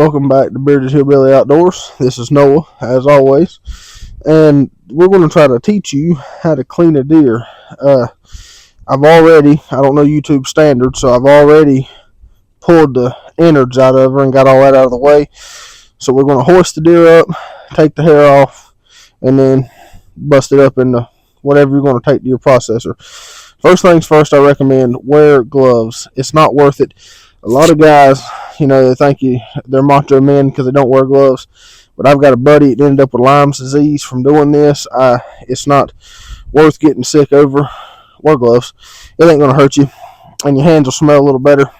welcome back to Bearded Hillbilly Outdoors. This is Noah, as always, and we're going to try to teach you how to clean a deer. I don't know YouTube standards, so I've already pulled the innards out of her and got all that out of the way. So we're going to hoist the deer up, take the hair off, and then bust it up into whatever you're going to take to your processor. First things first, I recommend wear gloves. It's not worth it. A lot of guys, they think they're macho men because they don't wear gloves. But I've got a buddy that ended up with Lyme disease from doing this. It's not worth getting sick over. Wear gloves. It ain't going to hurt you. And your hands will smell a little better.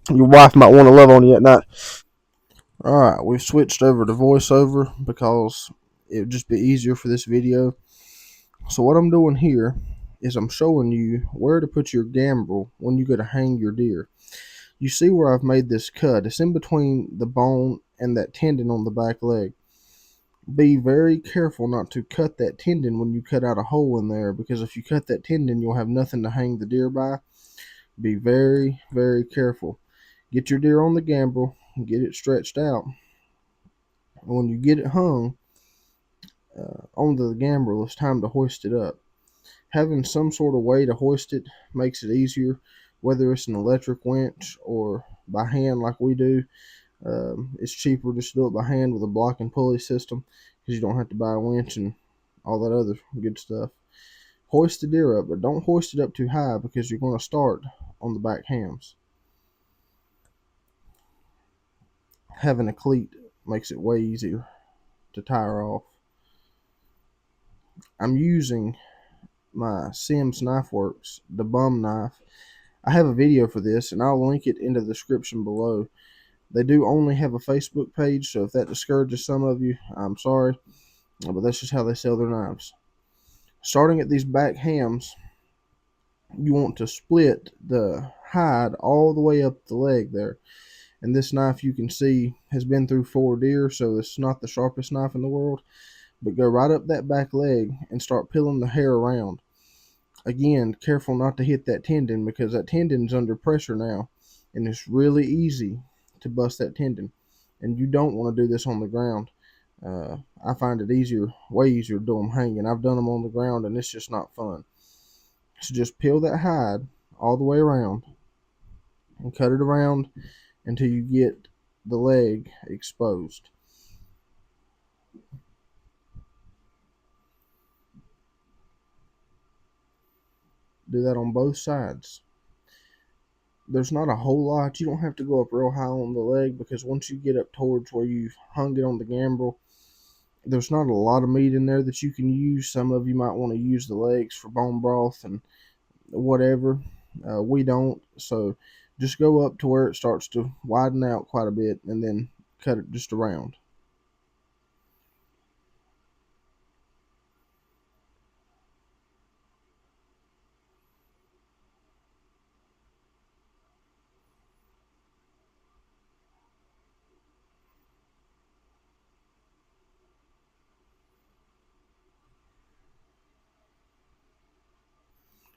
Your wife might want to love on you at night. Alright, we've switched over to voiceover because it would just be easier for this video. So what I'm doing here is I'm showing you where to put your gambrel when you go to hang your deer. You see where I've made this cut. It's in between the bone and that tendon on the back leg. Be very careful not to cut that tendon when you cut out a hole in there, because if you cut that tendon, you'll have nothing to hang the deer by. Be very, very careful. Get your deer on the gambrel, get it stretched out. When you get it hung onto the gambrel, it's time to hoist it up. Having some sort of way to hoist it makes it easier, whether it's an electric winch or by hand like we do. It's cheaper just to do it by hand with a block and pulley system, because you don't have to buy a winch and all that other good stuff. Hoist the deer up, but don't hoist it up too high, because you're going to start on the back hams. Having a cleat makes it way easier to tie her off. I'm using my Sims Knife Works, the bum knife. I have a video for this, and I'll link it in the description below. They do only have a Facebook page, so if that discourages some of you, I'm sorry, but that's just how they sell their knives. Starting at these back hams, you want to split the hide all the way up the leg there. And this knife, you can see, has been through 4 deer, so it's not the sharpest knife in the world. But go right up that back leg and start peeling the hair around. Again, careful not to hit that tendon, because that tendon's under pressure now, and it's really easy to bust that tendon. And you don't want to do this on the ground. I find it way easier to do them hanging. I've done them on the ground, and it's just not fun. So just peel that hide all the way around and cut it around until you get the leg exposed. Do that on both sides. There's not a whole lot. You don't have to go up real high on the leg, because once you get up towards where you've hung it on the gambrel, there's not a lot of meat in there that you can use. Some of you might want to use the legs for bone broth and whatever. We don't. So just go up to where it starts to widen out quite a bit, and then cut it just around.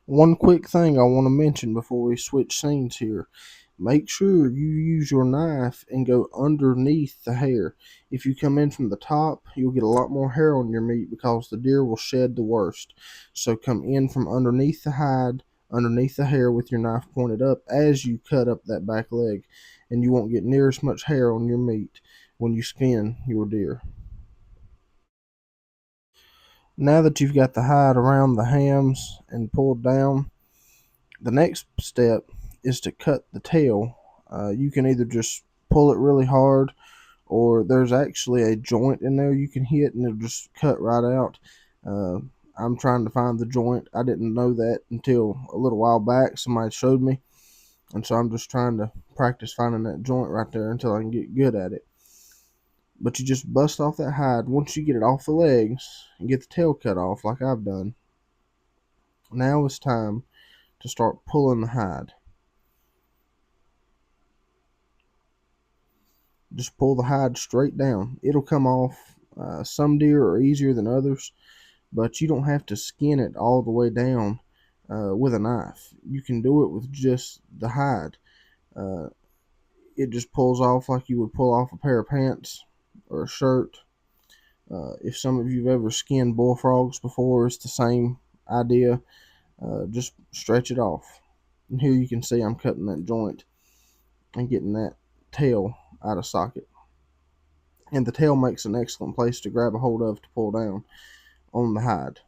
One quick thing I want to mention before we switch scenes here. Make sure you use your knife and go underneath the hair. If you come in from the top, you'll get a lot more hair on your meat, because the deer will shed the worst. So come in from underneath the hide, underneath the hair, with your knife pointed up as you cut up that back leg, and you won't get near as much hair on your meat when you skin your deer. Now that you've got the hide around the hams and pulled down, the next step is to cut the tail. You can either just pull it really hard, or there's actually a joint in there you can hit and it'll just cut right out. I'm trying to find the joint. I didn't know that until a little while back. Somebody showed me, and so I'm just trying to practice finding that joint right there until I can get good at it. But you just bust off that hide. Once you get it off the legs and get the tail cut off like I've done, now it's time to start pulling the hide. Just pull the hide straight down. It'll come off. Some deer are easier than others, but you don't have to skin it all the way down with a knife. You can do it with just the hide. It just pulls off like you would pull off a pair of pants or a shirt. If some of you've ever skinned bullfrogs before, it's the same idea. Just stretch it off. And here you can see I'm cutting that joint and getting that tail out of socket. And the tail makes an excellent place to grab a hold of to pull down on the hide.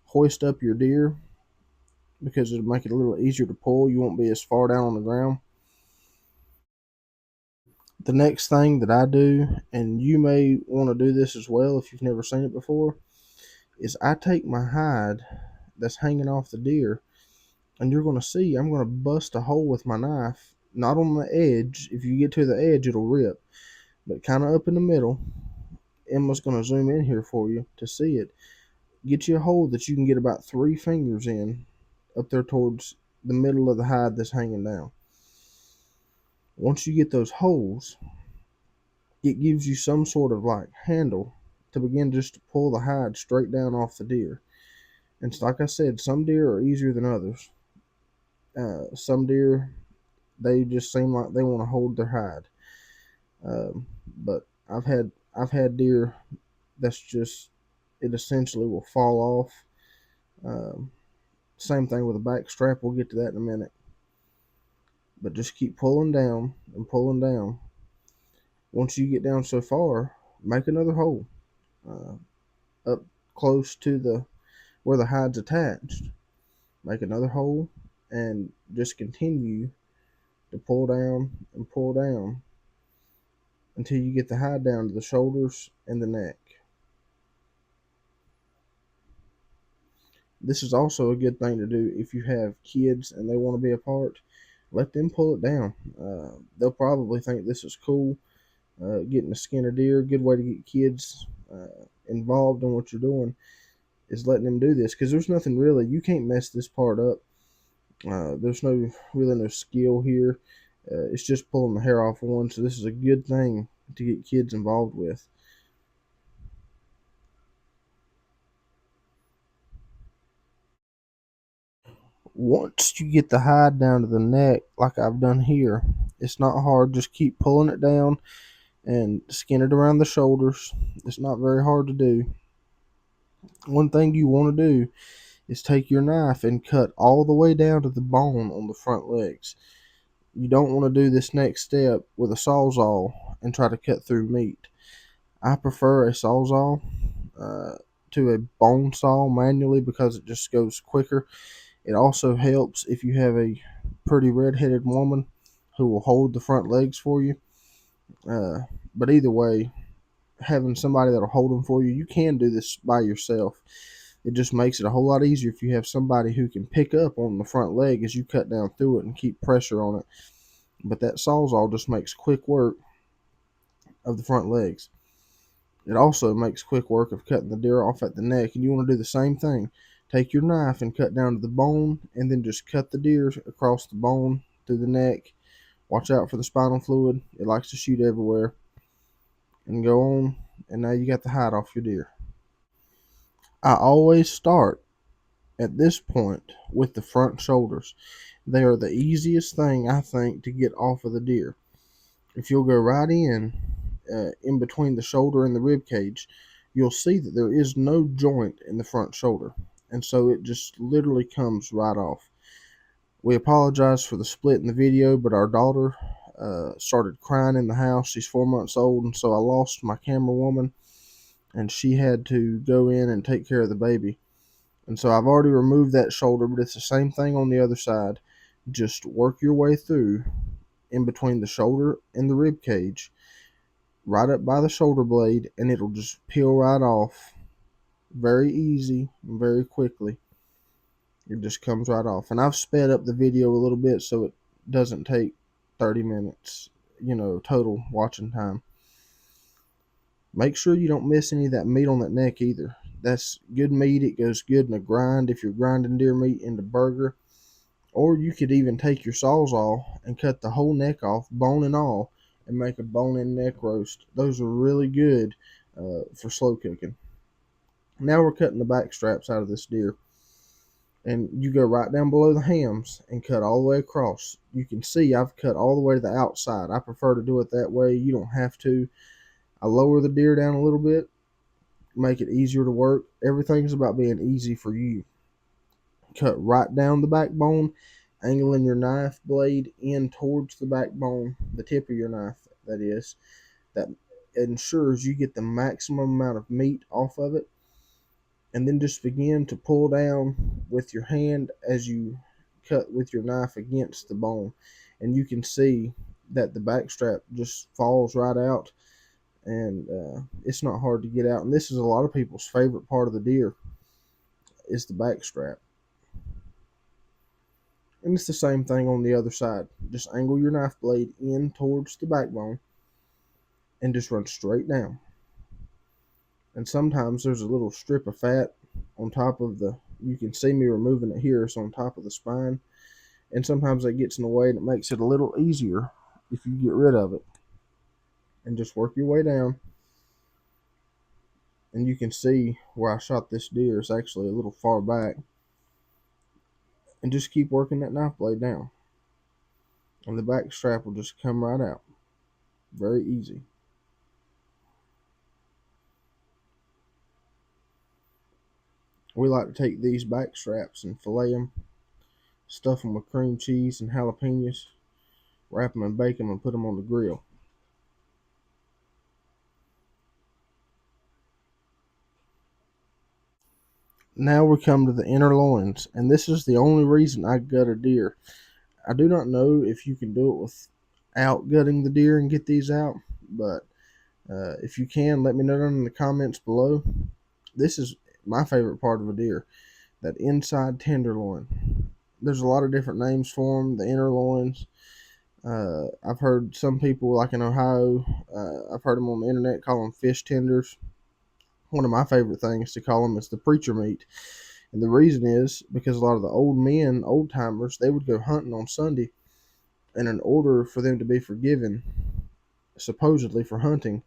Hoist up your deer because it'll make it a little easier to pull. You won't be as far down on the ground. The next thing that I do, and you may want to do this as well if you've never seen it before, is I take my hide that's hanging off the deer, and you're going to see I'm going to bust a hole with my knife, not on the edge. If you get to the edge, it'll rip, but kind of up in the middle. Emma's going to zoom in here for you to see it. Get you a hole that you can get about 3 fingers in up there towards the middle of the hide that's hanging down. Once you get those holes, it gives you some sort of like handle to begin just to pull the hide straight down off the deer. And so, like I said, some deer are easier than others. Some deer, they just seem like they want to hold their hide. But I've had deer that's just, it essentially will fall off. Same thing with a back strap. We'll get to that in a minute. But just keep pulling down and pulling down. Once you get down so far, make another hole up close to the where the hide's attached. Make another hole and just continue to pull down and pull down until you get the hide down to the shoulders and the neck. This is also a good thing to do if you have kids and they want to be a part. Let them pull it down. They'll probably think this is cool. Getting to skin a deer, good way to get kids involved in what you're doing is letting them do this, because there's nothing really, you can't mess this part up. There's really no skill here. It's just pulling the hair off one, so this is a good thing to get kids involved with. Once you get the hide down to the neck, like I've done here, it's not hard. Just keep pulling it down and skin it around the shoulders. It's not very hard to do. One thing you want to do is take your knife and cut all the way down to the bone on the front legs. You don't want to do this next step with a sawzall and try to cut through meat. I prefer a sawzall to a bone saw manually because it just goes quicker. It also helps if you have a pretty red-headed woman who will hold the front legs for you. But either way, having somebody that'll hold them for you, you can do this by yourself. It just makes it a whole lot easier if you have somebody who can pick up on the front leg as you cut down through it and keep pressure on it. But that sawzall just makes quick work of the front legs. It also makes quick work of cutting the deer off at the neck, and you want to do the same thing. Take your knife and cut down to the bone, and then just cut the deer across the bone through the neck. Watch out for the spinal fluid. It likes to shoot everywhere. And go on, and now you got the hide off your deer. I always start at this point with the front shoulders. They are the easiest thing, I think, to get off of the deer. If you'll go right in between the shoulder and the rib cage, you'll see that there is no joint in the front shoulder, and so it just literally comes right off. We apologize for the split in the video, but our daughter started crying in the house. She's 4 months old, and so I lost my camera woman, and she had to go in and take care of the baby. And so I've already removed that shoulder, but it's the same thing on the other side. Just work your way through in between the shoulder and the rib cage, right up by the shoulder blade, and it'll just peel right off. Very easy and very quickly. It just comes right off. And I've sped up the video a little bit so it doesn't take 30 minutes, total watching time. Make sure you don't miss any of that meat on that neck either. That's good meat. It goes good in a grind if you're grinding deer meat into burger. Or you could even take your sawzall and cut the whole neck off, bone and all, and make a bone-in neck roast. Those are really good for slow cooking. Now we're cutting the back straps out of this deer. and you go right down below the hams and cut all the way across. You can see I've cut all the way to the outside. I prefer to do it that way. You don't have to. I lower the deer down a little bit, make it easier to work. Everything's about being easy for you. Cut right down the backbone, angling your knife blade in towards the backbone, the tip of your knife, that is. That ensures you get the maximum amount of meat off of it. And then just begin to pull down with your hand as you cut with your knife against the bone. And you can see that the back strap just falls right out, and it's not hard to get out. And this is a lot of people's favorite part of the deer, is the back strap. And it's the same thing on the other side. Just angle your knife blade in towards the backbone and just run straight down. And sometimes there's a little strip of fat on top of the, you can see me removing it here, it's on top of the spine. And sometimes that gets in the way, and it makes it a little easier if you get rid of it. And just work your way down. And you can see where I shot this deer is actually a little far back. And just keep working that knife blade down, and the back strap will just come right out. Very easy. We like to take these back straps and fillet them, stuff them with cream cheese and jalapenos, wrap them and bake them, and put them on the grill. Now we come to the inner loins, and this is the only reason I gut a deer. I do not know if you can do it without gutting the deer and get these out, but if you can, let me know down in the comments below. This is my favorite part of a deer, that inside tenderloin. There's a lot of different names for them, the inner loins. I've heard some people, like in Ohio, I've heard them on the internet call them fish tenders. One of my favorite things to call them is the preacher meat. And the reason is because a lot of the old men, old timers, they would go hunting on Sunday, and in order for them to be forgiven, supposedly for hunting,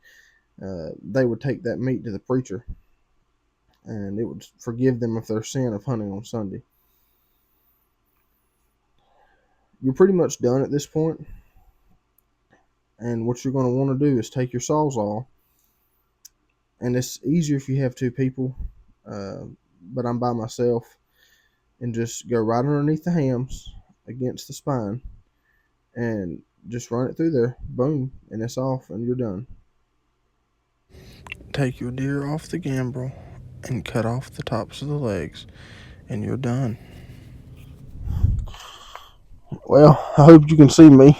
they would take that meat to the preacher, and it would forgive them of their sin of hunting on Sunday. You're pretty much done at this point, and what you're going to want to do is take your sawzall, and it's easier if you have two people, but I'm by myself, and just go right underneath the hams against the spine, and just run it through there, boom, and it's off, and you're done. Take your deer off the gambrel and cut off the tops of the legs, and you're done. Well, I hope you can see me.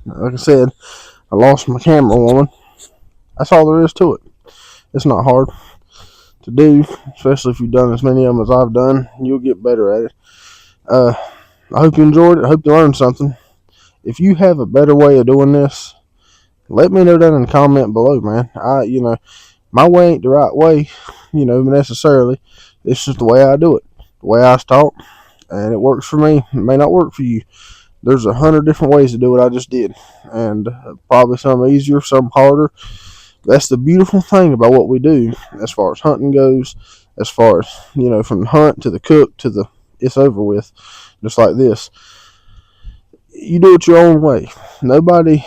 Like I said, I lost my camera woman. That's all there is to it. It's not hard to do, especially if you've done as many of them as I've done. You'll get better at it. I hope you enjoyed it. I hope you learned something. If you have a better way of doing this, let me know down in the comment below, man. My way ain't the right way, necessarily. It's just the way I do it, the way I was taught, and it works for me. It may not work for you. There's 100 different ways to do what I just did, and probably some easier, some harder. That's the beautiful thing about what we do as far as hunting goes, as far as, from the hunt to the cook to the it's over with, just like this. You do it your own way. Nobody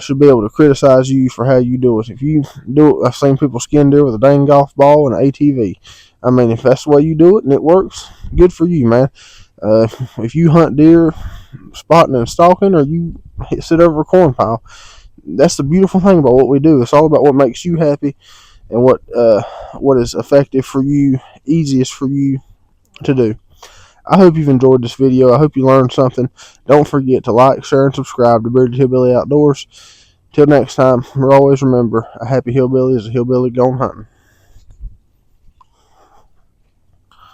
should be able to criticize you for how you do it. If you do it, I've seen people skin deer with a dang golf ball and an ATV. I mean, if that's the way you do it and it works, good for you, man. If you hunt deer spotting and stalking, or you sit over a corn pile, that's the beautiful thing about what we do. It's all about what makes you happy, and what is effective for you, easiest for you to do. I hope you've enjoyed this video. I hope you learned something. Don't forget to like, share, and subscribe to Bearded Hillbilly Outdoors. Till next time, always remember, a happy hillbilly is a hillbilly gone hunting.